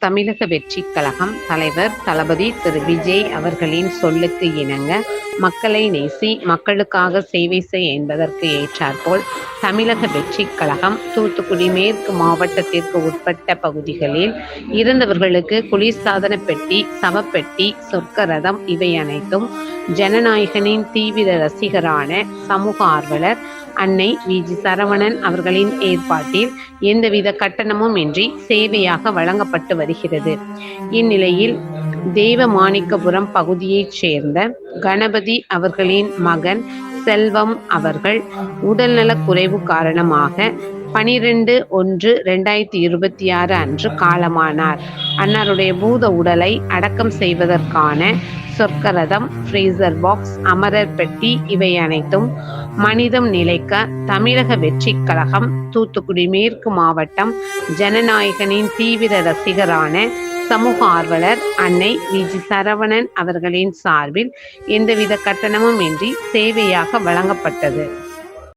தமிழக வெற்றிக் கழகம் தலைவர் தளபதி திரு விஜய் அவர்களின் சொல்லுக்கு இணங்க மக்களை நேசி மக்களுக்காக சேவை செய் என்பதற்கு ஏற்றாற்போல் தமிழக வெற்றிக் கழகம் தூத்துக்குடி மேற்கு மாவட்டத்திற்கு உட்பட்ட பகுதிகளில் இருந்தவர்களுக்கு குளிர்சாதன பெட்டி, சவப்பெட்டி, சொர்க்க ரதம் இவை அனைத்தும் ஜனநாயகனின் தீவிர ரசிகரான சமூக ஆர்வலர் அன்னை வி.ஜி. சரவணன் அவர்களின் ஏற்பாட்டில் எந்தவித கட்டணமும் இன்றி சேவையாக வழங்கப்பட்டு வருகிறது. இந்நிலையில் தேவமாணிக்கபுரம் பகுதியைச் சேர்ந்த கணபதி அவர்களின் மகன் செல்வம் அவர்கள் உடல்நலக் குறைவு காரணமாக 12/1/2026 அன்று காலமானார். அன்னாருடைய பூத உடலை அடக்கம் செய்வதற்கான சொர்க்கரதம், ஃப்ரீசர் பாக்ஸ், அமரர் பெட்டி இவை அனைத்தும் மனிதம் நிலைக்க தமிழக வெற்றிக் கழகம் தூத்துக்குடி மேற்கு மாவட்டம் ஜனநாயகனின் தீவிர ரசிகரான சமூக ஆர்வலர் அன்னை வி.ஜி. சரவணன் அவர்களின் சார்பில் எந்தவித கட்டணமும் இன்றி சேவையாக வழங்கப்பட்டது.